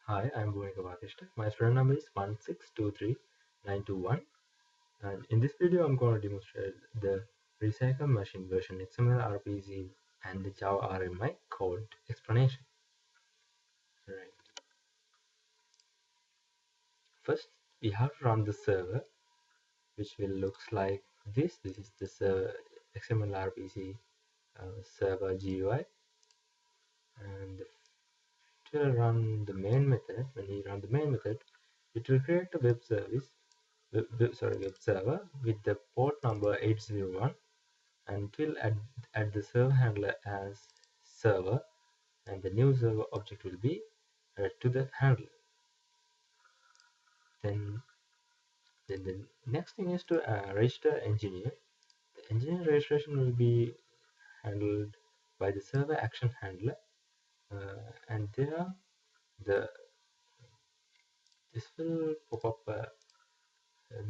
Hi, I'm Bhunika Vakishta. My student number is 1623921, and in this video I'm going to demonstrate the recycle machine version XMLRPC and the Java RMI code explanation. Right. First, we have to run the server, which will looks like this. This is the XMLRPC server GUI, and it will run the main method. When we run the main method, it will create a web service web server with the port number 801, and it will add the server handler as server, and the new server object will be added to the handler. Then the next thing is to register engineer. The engineer registration will be handled by the server action handler, and there this will pop up a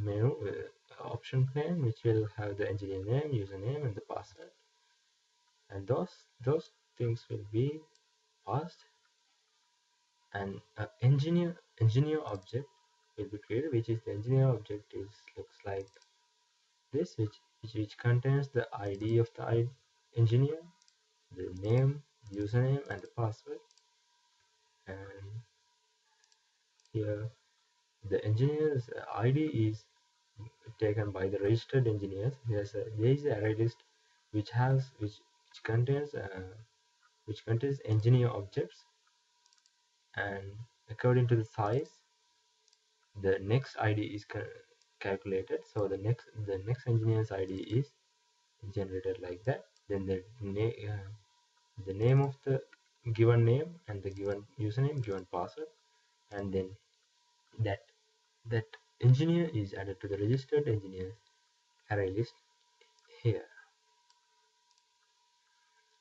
menu option pane, which will have the engineer name, username, and the password, and those things will be passed, and engineer object will be created, which is the engineer object is looks like this, which contains the ID of the engineer, the name, username, and the password. And here the engineer's ID is taken by the registered engineers. There is an array list which contains engineer objects, and according to the size, the next ID is calculated. So the next engineer's ID is generated like that. Then the name of the given name and the given username, given password, and then that that engineer is added to the registered engineers array list here.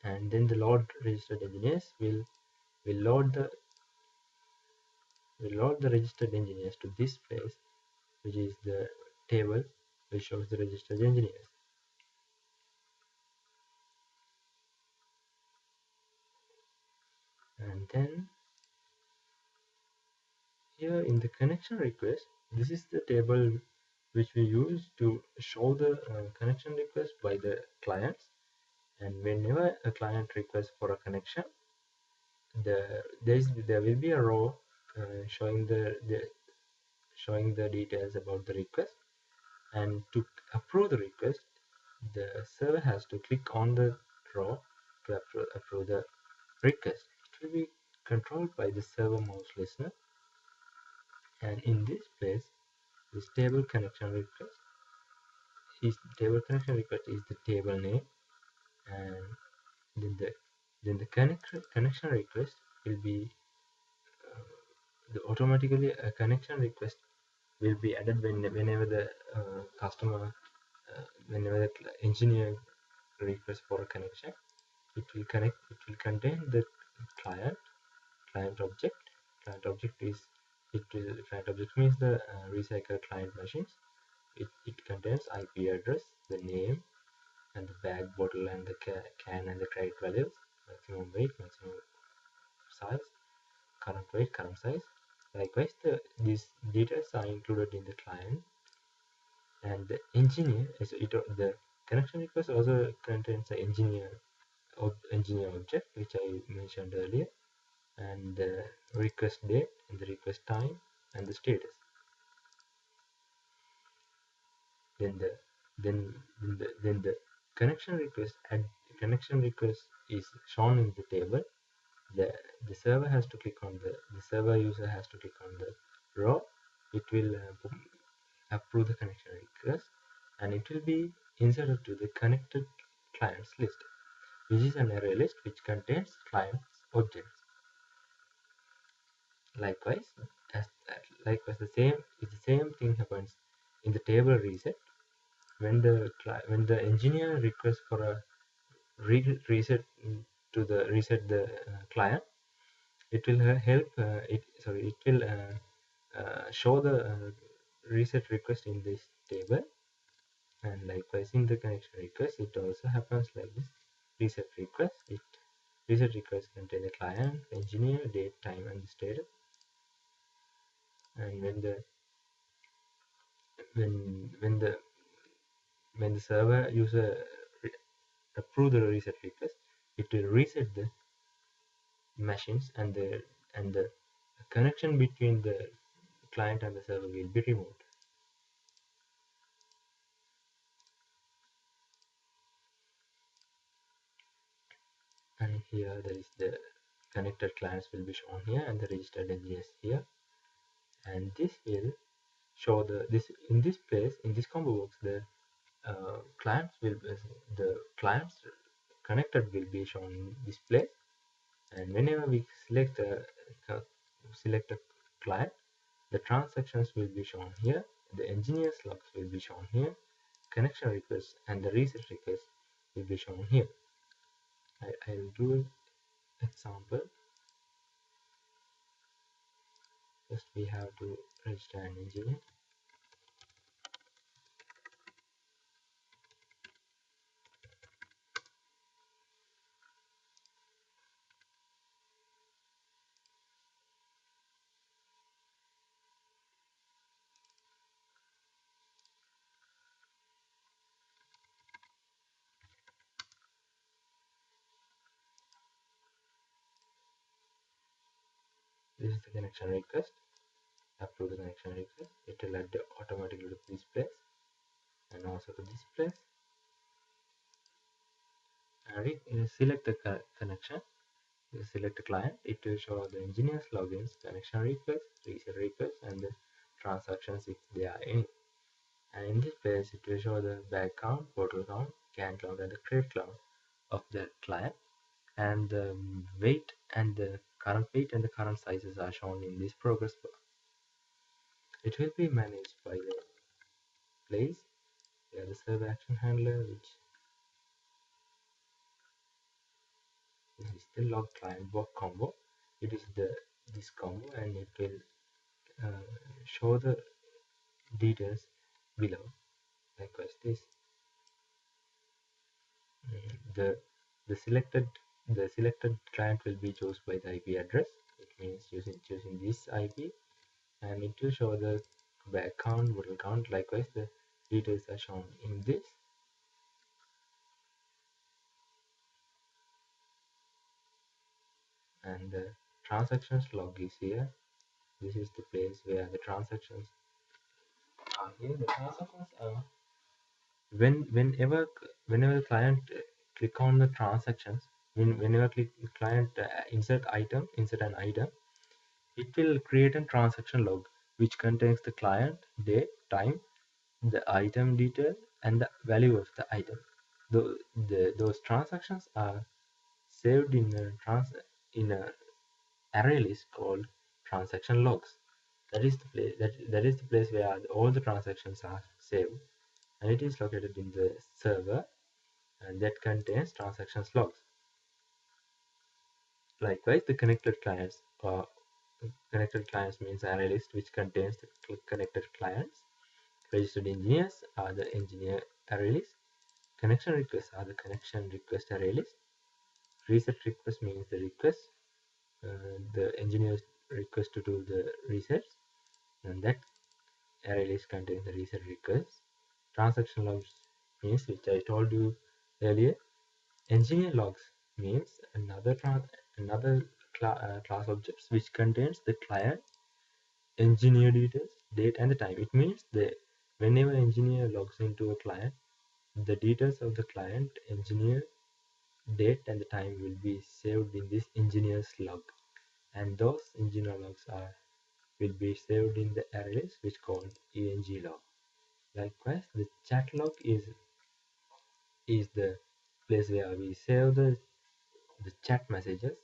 And then the load registered engineers will load the registered engineers to this place, which is the table which shows the registered engineers. And then here in the connection request, this is the table which we use to show the connection request by the clients. And whenever a client requests for a connection, there will be a row showing the details about the request. And to approve the request, the server has to click on the row to approve the request. It will be controlled by the server mouse listener. And in this place, this table connection request is the table name, and then the connection request will be automatically a connection request will be added whenever the whenever the engineer requests for a connection. It will contain the client object. Client object means the recycle client machines. It contains IP address, the name, and the bag, bottle, and the can and the crate values, maximum weight, maximum size, current weight, current size. Likewise, these details are included in the client. And the engineer, the connection request also contains the engineer object, which I mentioned earlier, and the request date and the request time and the status. Then the connection request is shown in the table. The server has to click on the server user has to click on the row. It will approve the connection request, and it will be inserted to the connected clients list, which is an array list which contains clients objects. Likewise, the same thing happens in the table reset. When the engineer requests for a reset the client, it will show the reset request in this table. And likewise, in the connection request, it also happens like this. Reset request contain the client, engineer, date, time, and the status. And when when the when the server user approve the reset request, it will reset the machines, and the connection between the client and the server will be removed. And here there is the connected clients will be shown here, and the registered engineers here. And this will show this in this place, in this combo box, the clients will be, the clients connected will be shown in this place. And whenever we select a client, the transactions will be shown here, the engineers logs will be shown here, connection requests and the reset request will be shown here. I will do an example. First we have to register an engineer. This is the connection request. Approve the connection request. It will add automatically to this place and also to this place. And select the connection. You select the client. It will show the engineers logins, connection request, reset request, and the transactions if there are any. And in this place, it will show the bag count, portal count, can count, and the credit count of the client. And the weight and the current weight and the current sizes are shown in this progress bar. It will be managed by the place. We have the server action handler, which is the log client work combo. It is this combo, and it will show the details below. Likewise, this the the selected client will be chosen by the IP address. It means choosing this IP, and it will show the bag count, bottle count. Likewise, the details are shown in this. And the transactions log is here. This is the place where the transactions are here. The transactions are whenever client click on the transactions, whenever client insert an item, it will create a transaction log which contains the client, date, time, the item detail, and the value of the item. Those transactions are saved in a array list called transaction logs. That is the place where all the transactions are saved, and it is located in the server, and that contains transactions logs. Likewise, the connected clients means array list which contains the connected clients. Registered engineers are the engineer array list. Connection requests are the connection request array list. Reset request means the request, the engineers request to do the resets, and that array list contains the reset requests. Transaction logs means, which I told you earlier. Engineer logs means another class objects which contains the client, engineer details, date, and the time. It means that whenever engineer logs into a client, the details of the client, engineer, date, and the time will be saved in this engineer's log, and those engineer logs will be saved in the array list which called eng log. Likewise, the chat log is the place where we save the chat messages,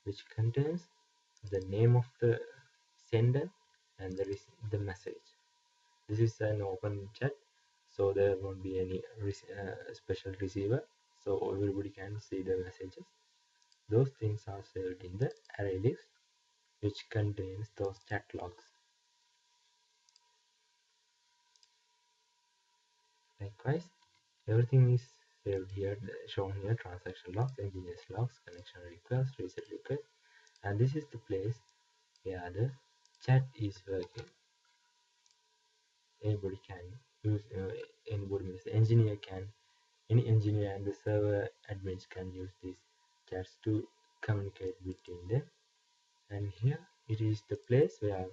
which contains the name of the sender and the message. This is an open chat, so there won't be any special receiver, so everybody can see the messages. Those things are saved in the array list, which contains those chat logs. Likewise, everything is saved here, shown here: transaction logs, engineers logs, connection request, reset request, and this is the place where the chat is working, anybody can use, anybody means the engineer can, any engineer and the server admins can use these chats to communicate between them. And here it is the place where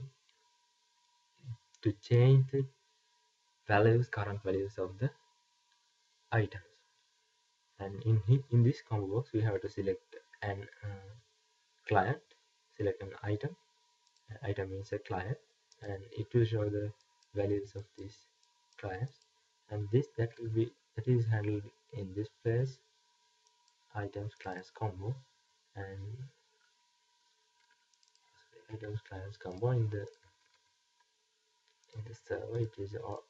to change the values, current values of the items. And in this combo box we have to select an client, select an item. Item means a client, and it will show the values of these clients. And this that is handled in this place, items clients combo, and items clients combo in the server. It is all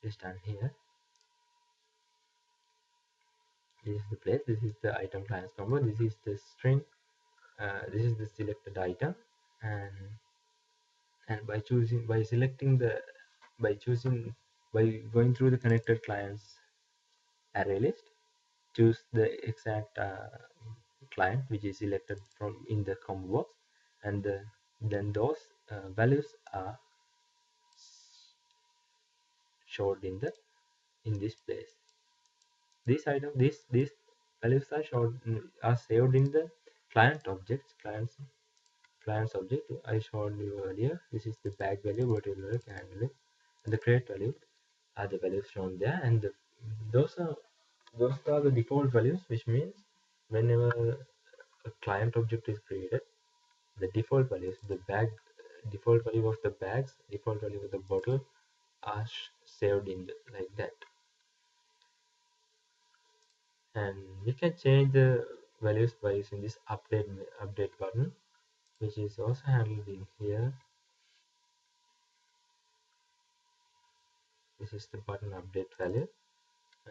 is done here. This is the place. This is the item clients combo. This is the string. This is the selected item, and by choosing by going through the connected clients array list, choose the exact client which is selected from in the combo box, and then those values are showed in this place. These values are showed, are saved in the client objects, clients object I showed you earlier. This is the bag value, bottle value, can value, and the crate value are the values shown there, and those are those are the default values, which means whenever a client object is created, the default values, the bag default value of the bags, default value of the bottle are saved in like that. And we can change the values by using this update button, which is also handled in here. This is the button update value,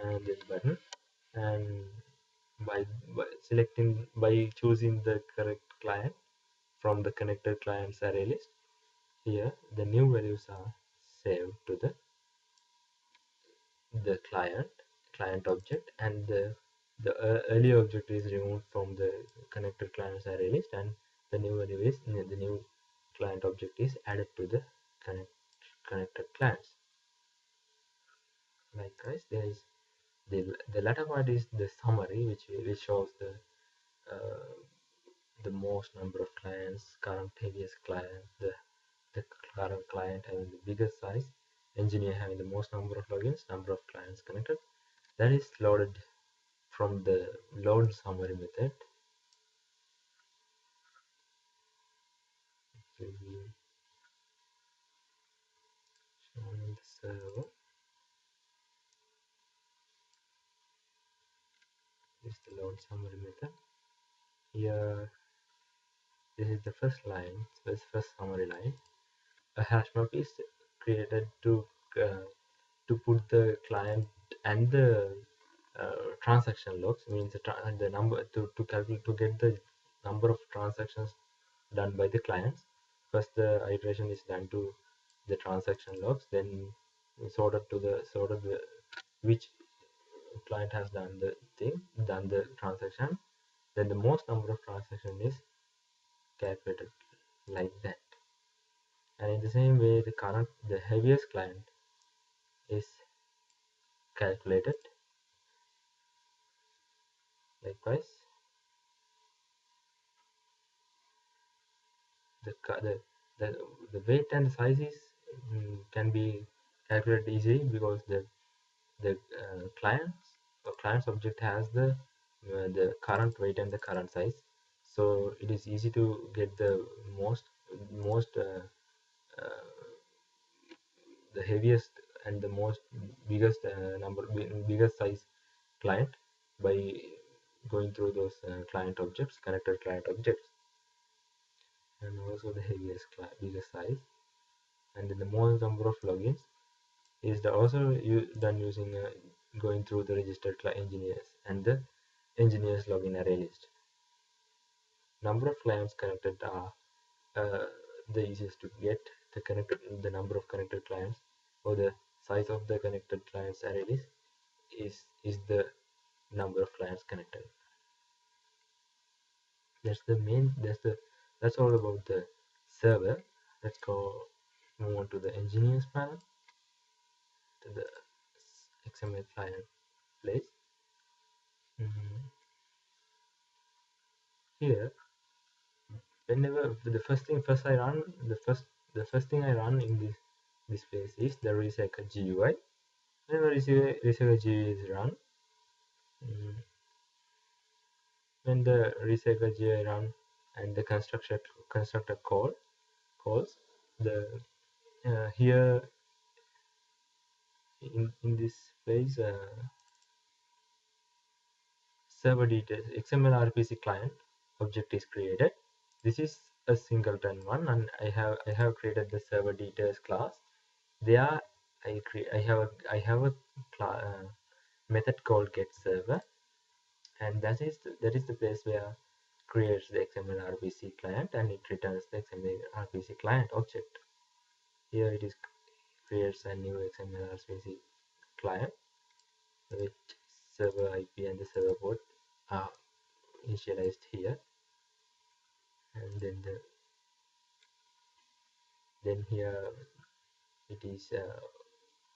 and this button, and by choosing the correct client from the connected clients array list, here the new values are saved to the client object, and the earlier object is removed from the connected clients array list, and the new value is the new client object is added to the connected clients. Likewise, there is the latter part is the summary, which shows uh, the most number of clients, current heaviest client, the current client having the biggest size, engineer having the most number of logins, number of clients connected. That is loaded from the load summary method. It will be shown in the server. This is the load summary method. Here, this is the first line, first summary line. A hash map is created uh, to put the client and the transaction logs, means the number to calculate, to get the number of transactions done by the clients. First the iteration is done to the transaction logs, then sorted the which client has done the done the transaction, then the most number of transaction is calculated like that. And in the same way, the heaviest client is calculated. Likewise, the the the, the weight and sizes can be calculated easily, because the client's object has the current weight and the current size, so it is easy to get the most uh, the heaviest and the most biggest biggest size client by going through those connected client objects, and also the biggest size, and then the most number of logins is done using going through the registered engineers and the engineers login array list. Number of clients connected are uh, the easiest to get the number of connected clients, or the size of the connected clients array list is the number of clients connected. That's all about the server. Let's go move on to the engineers panel, to the XML client place. Here, whenever the first thing I run in this place is the recycle GUI. Whenever recycle GUI is run, when the recycle GUI run and the constructor calls the here in this place, server details XMLRPC client object is created. This is a singleton one, and I have created the server details class. There I have a method called getServer, and that is the place where creates the XMLRPC client, and it returns the XMLRPC client object. Here it is creates a new XMLRPC client, which server IP and the server port are initialized here, and then here it is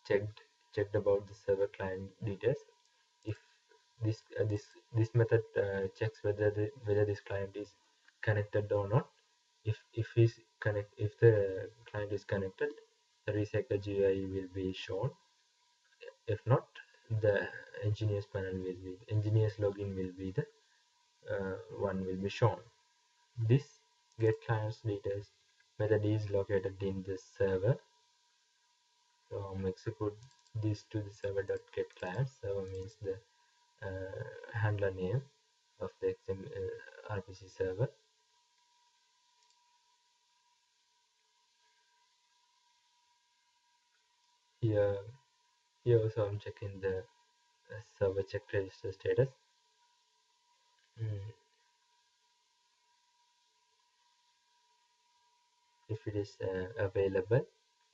checked about the server client details. If this method checks whether this client is connected or not. If the client is connected, the recycle GUI will be shown. If not, the engineers login will be the one will be shown. This get clients details method is located in the server. So execute this to the server.get clients. Server means the handler name of the XML RPC server. Here also I'm checking the server check register status. If it is available,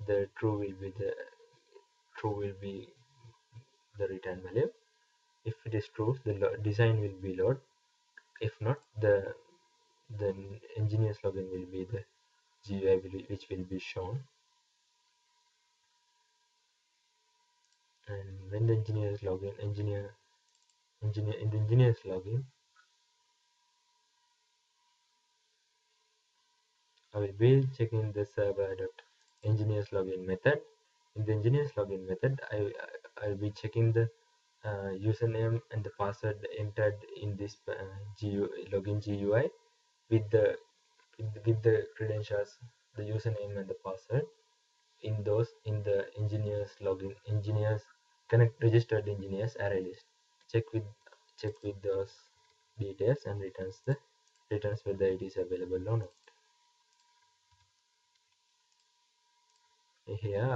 the true will be the return value. If it is true, the design will be load. If not, the engineer's login will be the GUI which will be shown. And when the engineer's login, in the engineer's login, I will be checking the server.engineers login method. In the engineers login method, I will be checking the username and the password entered in this login GUI with the credentials, the username and the password in the engineers connect registered engineers array list. Check with those details and returns whether it is available or not. Here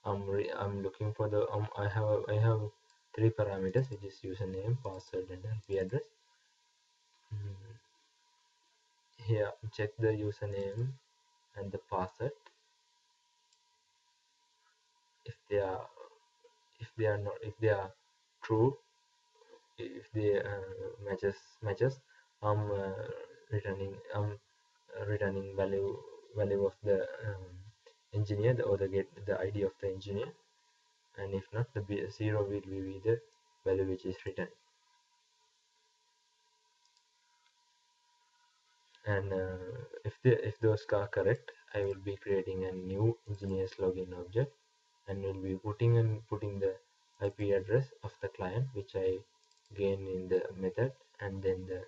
I'm looking for the I have three parameters, which is username, password, and IP address. Here check the username and the password. If they are true, if they matches, I'm returning value of the engineer, or the ID of the engineer. And if not, the zero will be the value which is returned. And if those are correct, I will be creating a new engineers login object, and will be putting the IP address of the client which I gain in the method, and then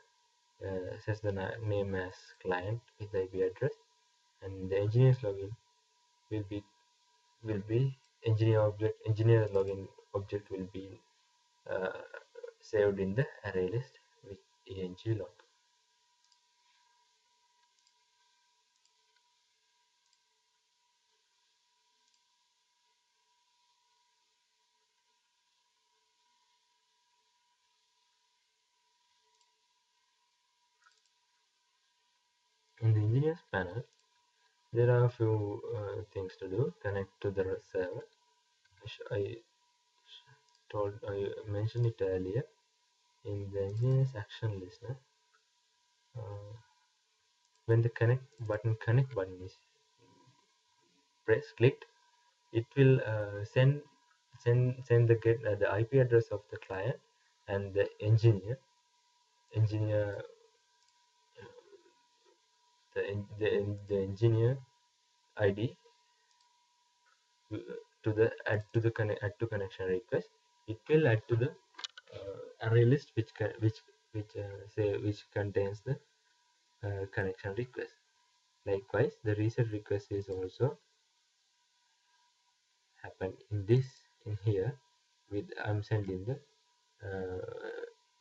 sets the name as client with the IP address, and the engineers login will be engineer login object will be uh, saved in the array list with eng log. In the engineers panel, There are a few things to do. Connect to the server. I mentioned it earlier in the engineer's action listener. When the connect button is clicked, it will send the IP address of the client and the engineer the engineer ID to the add to connection request. It will add to the array list which contains the connection request. Likewise, the reset request is also happened in here with I'm sending the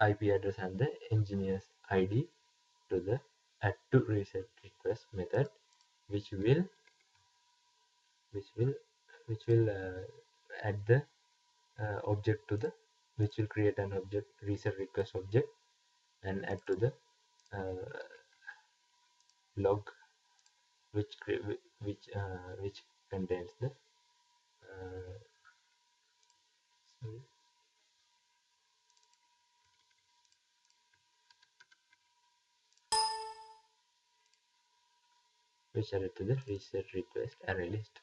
IP address and the engineer's ID to the add to reset request method, which will which will which will add the object to the which will create an object reset request object and add to the log which contains the sorry, which added to the reset request array list.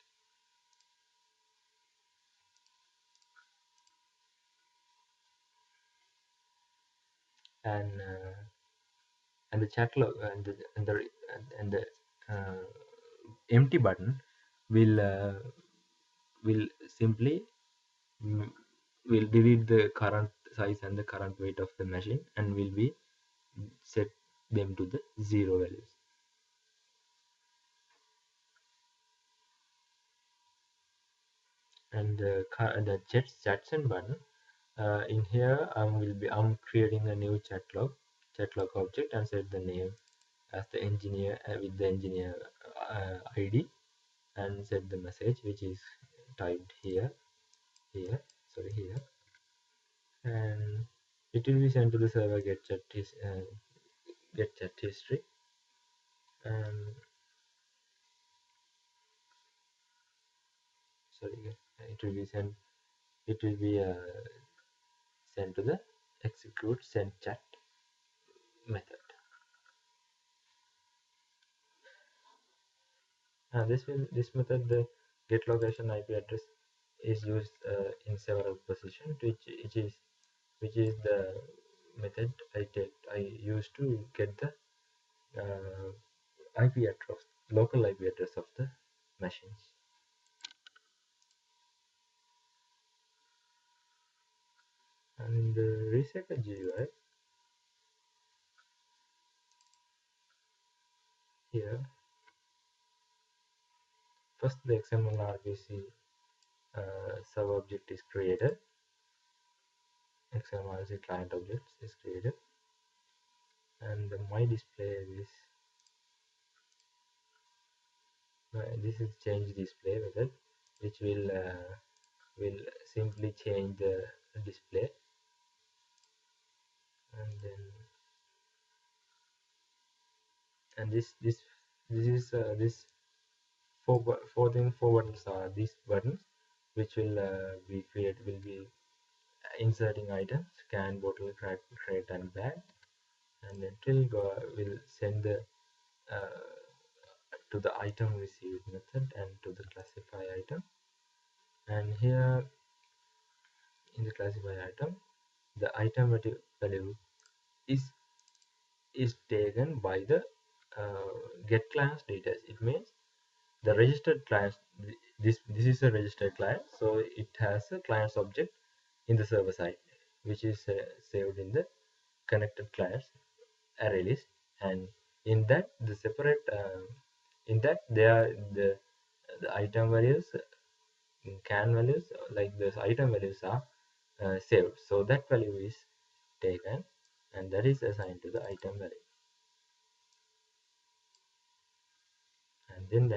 And and the chat log and the uh, empty button will simply mm, will delete the current size and the current weight of the machine and will be set them to the zero values. And the chat send button, in here I'm creating a new chat log object and set the name as the engineer with the engineer ID and set the message which is typed here sorry here, and it will be sent to the server get chat history, and sorry it will be sent to the execute send chat method. This method, the get location IP address, is used in several positions, which is the method I use to get the IP address, local IP address of the machines. And in the recycle GUI, here first the XMLRPC sub object is created. XMLRPC client object is created, and the my display is this is change display method, which will simply change the display, and then and this is this four buttons are these buttons which will be inserting items can bottle crate and bag, and it will send the uh, to the item received method and to the classify item. And here in the classify item, the item value is taken by the get class details. It means the registered client, this is a registered client, so it has a client's object in the server side which is saved in the connected clients array list, and in that the separate in that there are the item values, can values, like those item values are saved, so that value is taken and that is assigned to the item value, and then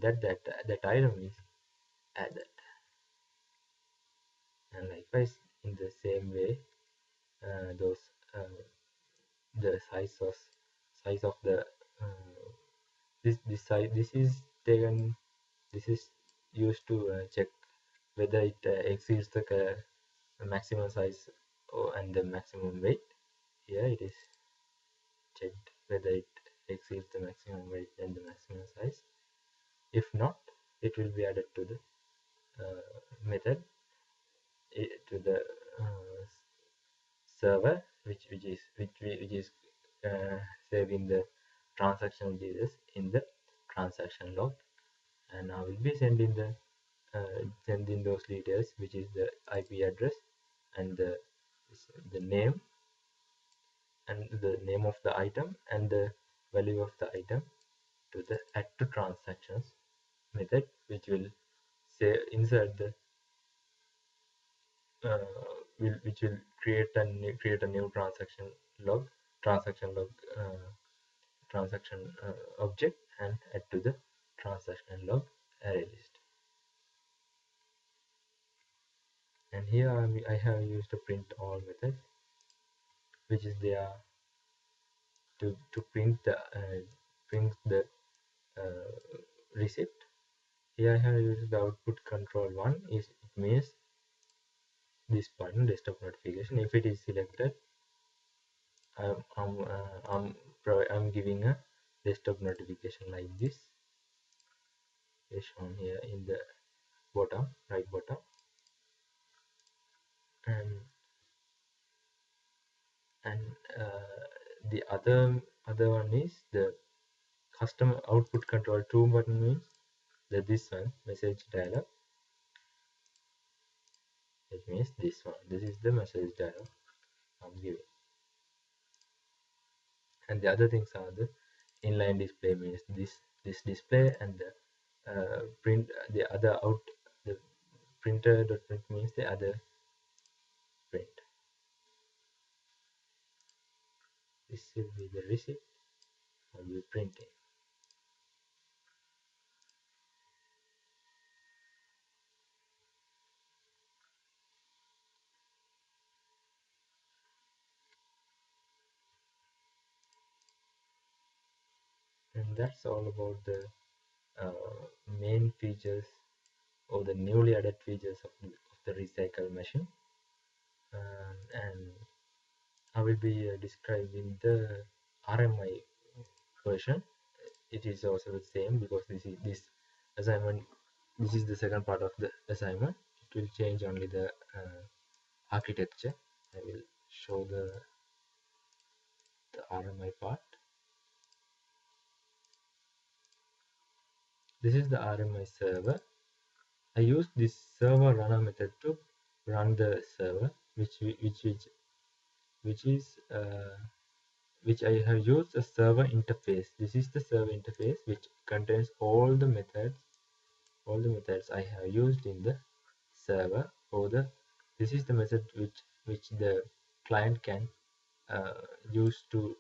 that item is added. And likewise in the same way, those the size of the this size, this is taken. This is used to check whether it exceeds the maximum size and the maximum weight. Here it is checked whether it exceeds the maximum weight and the maximum size. If not, it will be added to the method, to the uh, server, which is saving the transactional details in the transaction log, and I will be sending those details, which is the IP address and the name and the name of the item and the value of the item to the add to transactions method, which will say insert the which will create a new transaction log transaction object, and add to the transaction log array list. And here I have used a print all method, which is there to print the uh, receipt. Here I have used the output control one. It means this button, desktop notification. If it is selected, I'm giving a desktop notification like this, is shown here in the bottom, right bottom. And and the other one is the custom output control 2 button, means that this one message dialog. It means this one, this is the message dialog I'm giving. And the other things are the inline display, means this display, and the print, the other out, the printer dot print means the other print. This will be the receipt I'll be printing. And that's all about the main features or the newly added features of the recycle machine. And I will be describing the RMI version. It is also the same, because this assignment, this is the second part of the assignment. It will change only the architecture. I will show the RMI part. This is the RMI server. I use this server runner method to run the server, which is which I have used a server interface. This is the server interface, which contains all the methods I have used in the server. This is the method which the client can uh, use to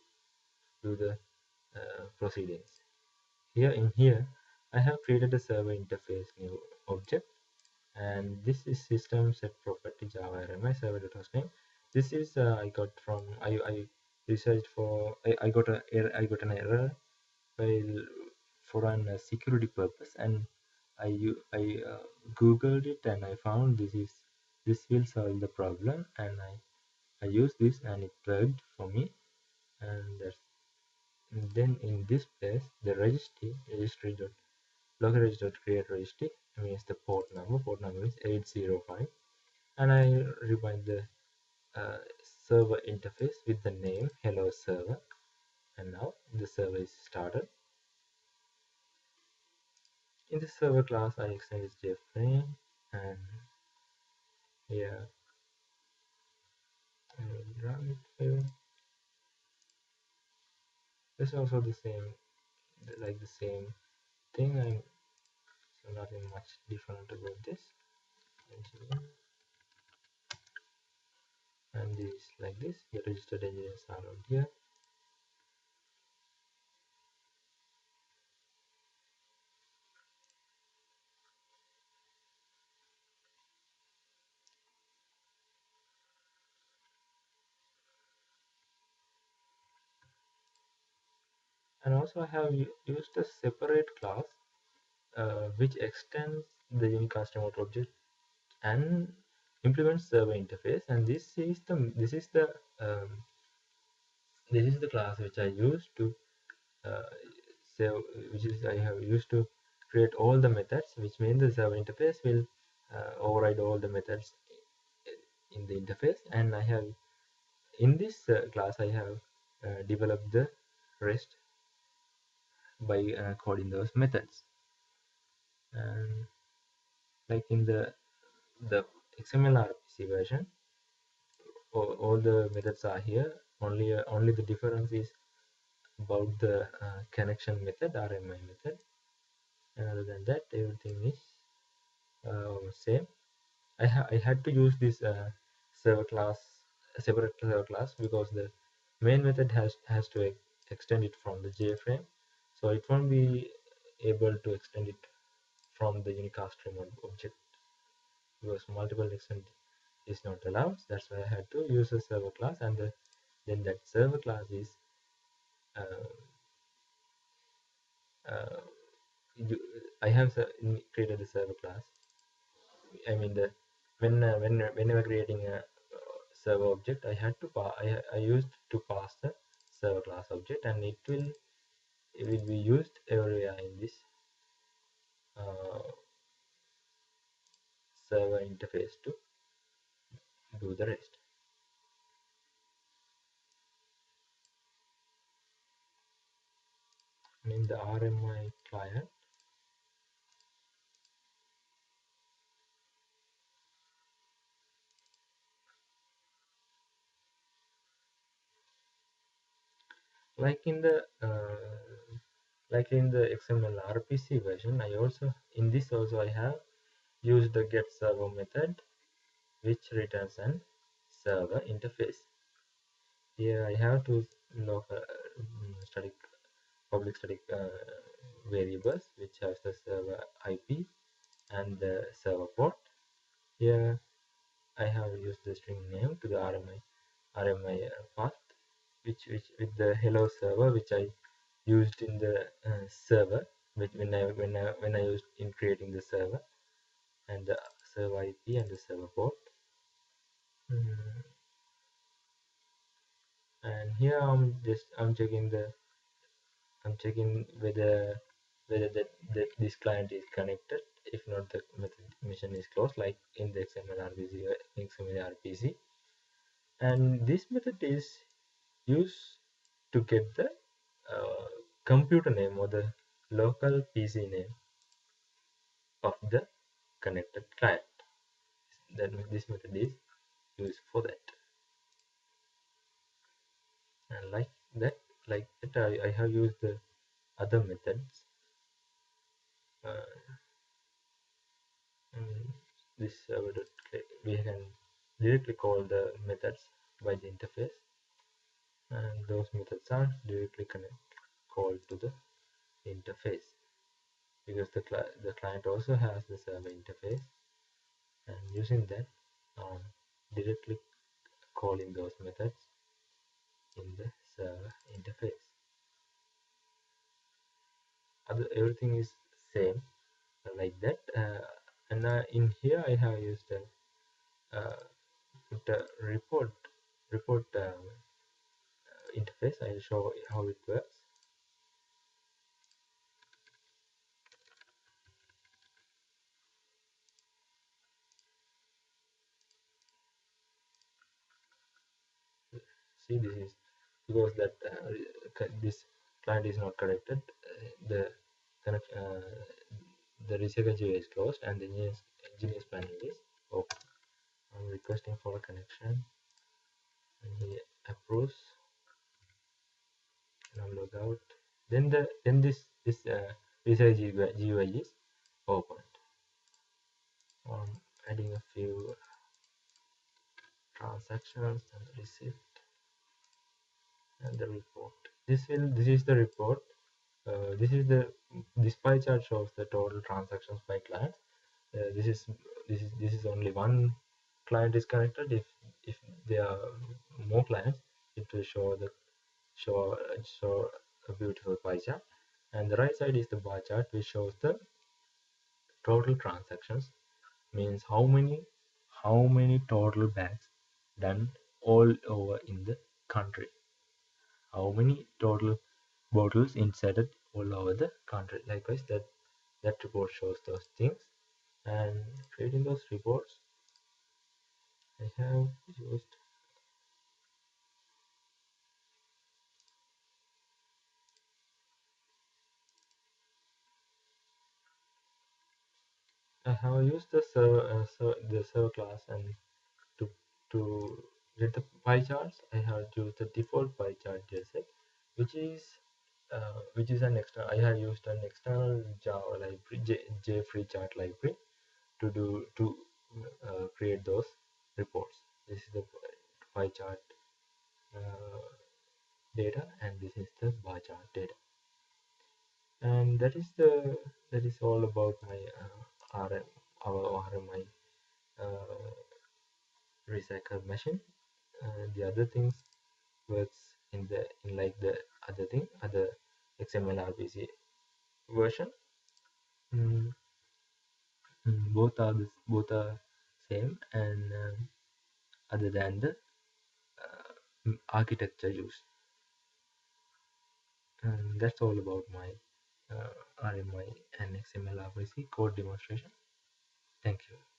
do the proceedings. Here I have created a server interface new object, and this is system set property java RMI server.host name. This is I got from I researched for I got an error file for an security purpose, and I googled it, and I found this will solve the problem, and I used this, and it worked for me. And then in this place, the registry dot local registry dot create registry means the port number is 805, and I rebind the server interface with the name hello server. And now the server is started. In the server class, I extended JFrame, and here I will run it for you. It's also the same, like the same thing. So nothing much different about this. And this is like this. The registered engineers are out here. And also I have used a separate class which extends the unicast remote object and implements server interface. And um, this is the class which I use to uh, save, which is I have used to create all the methods, which means the server interface will override all the methods in the interface. And I have in this class I have developed the rest by coding those methods. And like in the XMLRPC version, all the methods are here. Only the difference is about the connection method, RMI method, and other than that everything is same. I had to use this server class, separate server class, because the main method has to extend it from the JFrame, so it won't be able to extend it from the unicast remote object, because multiple extent is not allowed. That's why I had to use a server class, and then that server class is uh, uh, I have created a server class. I mean the whenever creating a server object, I had to I used to pass the server class object, and it will be used everywhere in this uh, server interface to do the rest. And in the RMI client, like in the XML RPC version, I also in this also I have used the get server method, which returns an server interface. Here I have to log static public static variables which has the server IP and the server port. Here I have used the string name to the RMI path, which with the hello server, which I used in the server when I used in creating the server, and the server IP and the server port. Mm, and here I'm checking whether this client is connected. If not, the mission is closed, like in the XMLRPC. And this method is used to get the uh, computer name or the local PC name of the connected client. Then this method is used for that. And like that, I have used the other methods. Uh, this we can directly call the methods by the interface, and those methods are directly called to the interface, because the client also has the server interface, and using that directly calling those methods in the server interface. Everything is same like that, and in here I have used put a report interface. I'll show how it works. See, this is because that this client is not connected. The connect the recycle GUI is closed, and the engineers panel is open. I'm requesting for a connection, and he approves, and I'll log out. Then this recycle GUI is opened. Adding a few transactions and the receipt and the report. This is the report. This pie chart shows the total transactions by client. This is only one client is connected. If there are more clients, it will show a beautiful pie chart. And the right side is the bar chart, which shows the Total transactions means how many total bags done all over in the country. How many total bottles inserted all over the country. Likewise, that report shows those things. And creating those reports, I have used the server class, and to to get the pie charts, I have used the default pie chart JSX, which is an extra. I have used an external Java library, JFree chart library, to create those reports. This is the pie chart uh, data, and this is the bar chart data, and that is all about my our RMI recycle machine. The other things works in like the other XMLRPC version. Mm, both are same, and other than the architecture used. And that's all about my RMI and XMLRPC code demonstration. Thank you.